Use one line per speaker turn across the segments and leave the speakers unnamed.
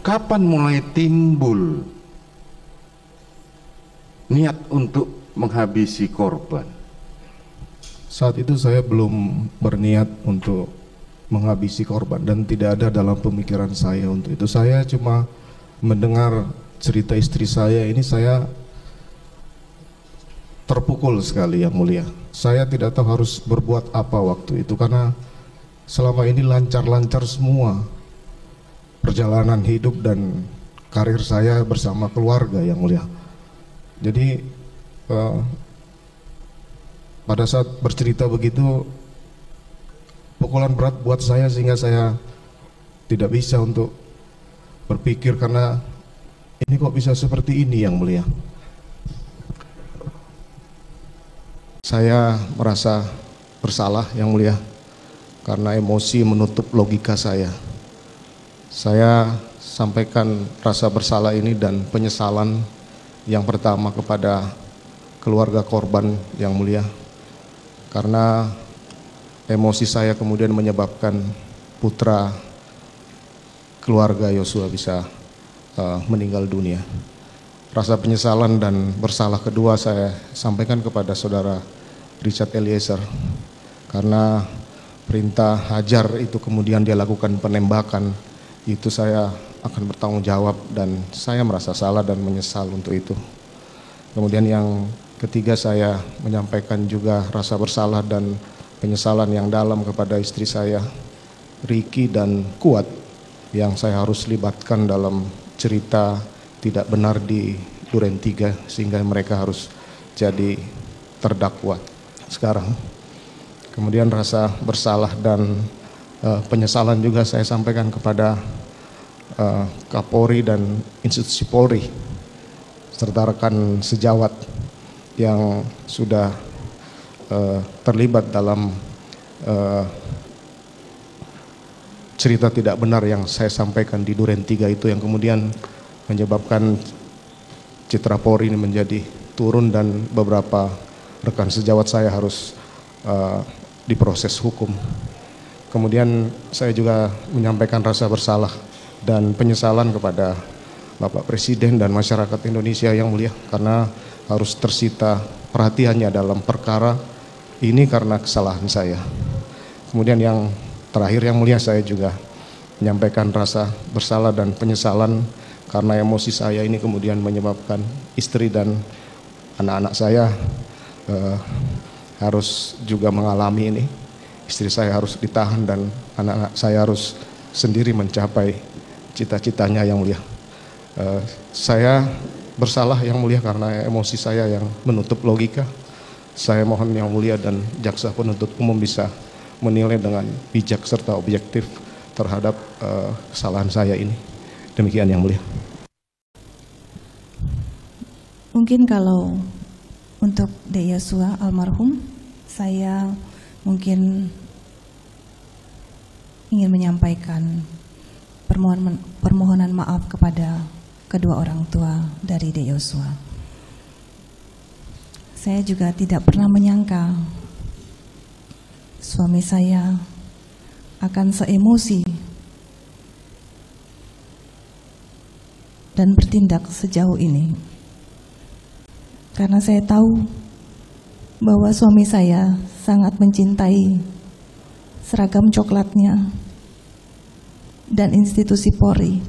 kapan mulai timbul niat untuk menghabisi korban?
Saat itu saya belum berniat untuk menghabisi korban dan tidak ada dalam pemikiran saya untuk itu. Saya cuma mendengar cerita istri saya ini, saya terpukul sekali yang mulia. Saya tidak tahu harus berbuat apa waktu itu karena selama ini lancar-lancar semua perjalanan hidup dan karir saya bersama keluarga yang mulia. Jadi pada saat bercerita begitu pukulan berat buat saya sehingga saya tidak bisa untuk berpikir karena ini kok bisa seperti ini yang mulia. Saya merasa bersalah yang mulia karena emosi menutup logika saya. Saya sampaikan rasa bersalah ini dan penyesalan yang pertama kepada keluarga korban yang mulia, karena emosi saya kemudian menyebabkan putra keluarga Yosua bisa meninggal dunia. Rasa penyesalan dan bersalah kedua saya sampaikan kepada saudara Richard Eliezer, karena perintah hajar itu kemudian dia lakukan penembakan, itu saya akan bertanggung jawab dan saya merasa salah dan menyesal untuk itu. Kemudian yang ketiga, saya menyampaikan juga rasa bersalah dan penyesalan yang dalam kepada istri saya, Riki dan Kuat, yang saya harus libatkan dalam cerita tidak benar di Duren 3 sehingga mereka harus jadi terdakwa sekarang. Kemudian rasa bersalah dan penyesalan juga saya sampaikan kepada Kapolri dan institusi Polri serta rekan sejawat yang sudah terlibat dalam cerita tidak benar yang saya sampaikan di Duren 3 itu, yang kemudian menyebabkan citra Polri ini menjadi turun dan beberapa rekan sejawat saya harus diproses hukum. Kemudian saya juga menyampaikan rasa bersalah dan penyesalan kepada Bapak Presiden dan masyarakat Indonesia yang mulia, karena harus tersita perhatiannya dalam perkara ini karena kesalahan saya. Kemudian yang terakhir yang mulia, saya juga menyampaikan rasa bersalah dan penyesalan karena emosi saya ini kemudian menyebabkan istri dan anak-anak saya harus juga mengalami ini. Istri saya harus ditahan dan anak-anak saya harus sendiri mencapai cita-citanya yang mulia. Saya bersalah yang mulia karena emosi saya yang menutup logika. Saya mohon yang mulia dan jaksa penuntut umum bisa menilai dengan bijak serta objektif terhadap kesalahan saya ini. Demikian yang mulia.
Mungkin kalau untuk Dek Yosua almarhum, saya mungkin ingin menyampaikan permohonan maaf kepada kedua orang tua dari Dek Yosua. Saya juga tidak pernah menyangka suami saya akan seemosi dan bertindak sejauh ini. Karena saya tahu bahwa suami saya sangat mencintai seragam coklatnya dan institusi Polri.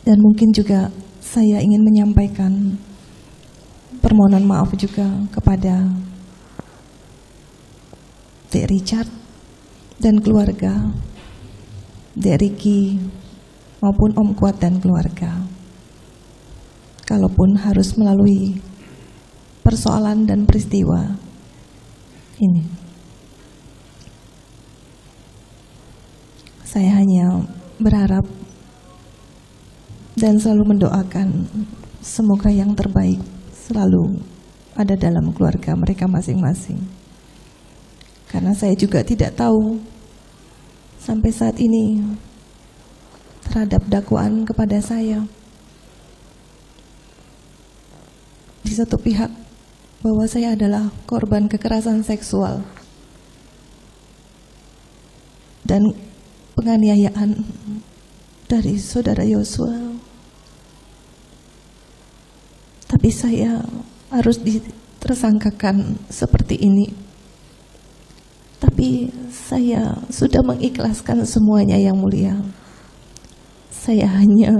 Dan mungkin juga saya ingin menyampaikan permohonan maaf juga kepada Dek Richard dan keluarga, Dek Riki maupun Om Kuat dan keluarga. Kalaupun harus melalui persoalan dan peristiwa ini, saya hanya berharap dan selalu mendoakan semoga yang terbaik selalu ada dalam keluarga mereka masing-masing. Karena saya juga tidak tahu sampai saat ini terhadap dakwaan kepada saya. Di satu pihak bahwa saya adalah korban kekerasan seksual dan penganiayaan dari saudara Yosua. Tapi saya harus ditersangkakan seperti ini. Tapi saya sudah mengikhlaskan semuanya, Yang Mulia. Saya hanya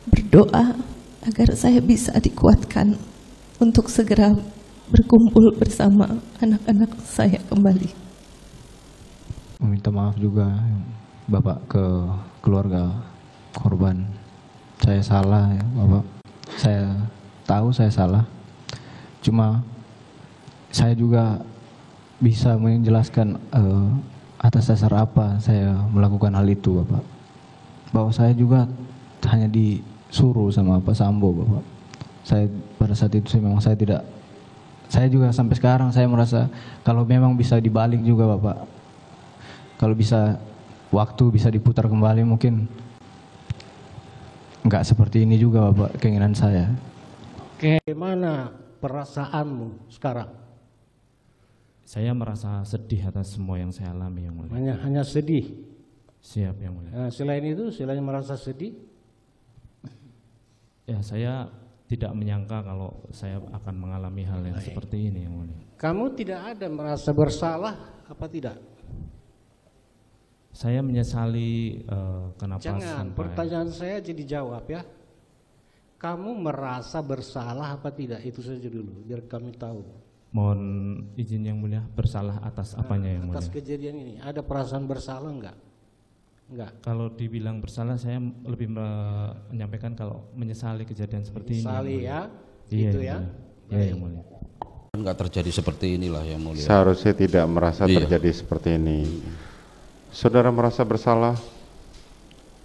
berdoa agar saya bisa dikuatkan untuk segera berkumpul bersama anak-anak saya kembali.
Meminta maaf juga Bapak ke keluarga korban. Saya salah ya Bapak. Saya tahu saya salah. Cuma saya juga bisa menjelaskan atas dasar apa saya melakukan hal itu Bapak. Bahwa saya juga hanya disuruh sama Pak Sambo Bapak. Saya pada saat itu memang saya tidak, saya juga sampai sekarang saya merasa kalau memang bisa dibalik juga Bapak, kalau bisa waktu bisa diputar kembali mungkin nggak seperti ini juga Bapak keinginan saya.
Bagaimana perasaanmu sekarang?
Saya merasa sedih atas semua yang saya alami, Yang Mulia.
Hanya sedih.
Siap, Yang Mulia.
Nah, selain itu, selain merasa sedih,
Ya, saya tidak menyangka kalau saya akan mengalami hal yang seperti ini, Yang Mulia.
kamu tidak ada merasa bersalah apa tidak?
Saya menyesali kenapa
Jangan,
sampai
pertanyaan saya jadi jawab ya. Kamu merasa bersalah apa tidak? Itu saja dulu, biar kami tahu.
mohon izin Yang Mulia, bersalah atas apanya Yang Mulia?
Atas kejadian ini, ada perasaan bersalah enggak? Enggak.
Kalau dibilang bersalah, saya lebih menyampaikan kalau menyesali kejadian seperti ini.
Menyesali
Yang Mulia.
ya,
Iya,
gitu
Yang
ya.
Mulia. Iya, Yang Mulia.
Enggak terjadi seperti inilah Yang Mulia.
Seharusnya tidak merasa
Iya.
terjadi seperti ini. Saudara merasa bersalah?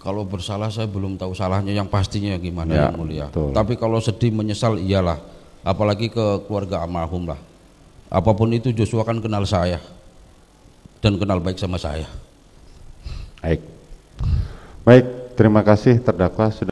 Kalau bersalah saya belum tahu salahnya yang pastinya gimana
Ya,
Yang Mulia.
betul.
Tapi kalau sedih menyesal iyalah, apalagi ke keluarga almarhum lah. Apapun itu Joshua kan kenal saya dan kenal baik sama saya.
Baik. Baik, terima kasih terdakwa sudah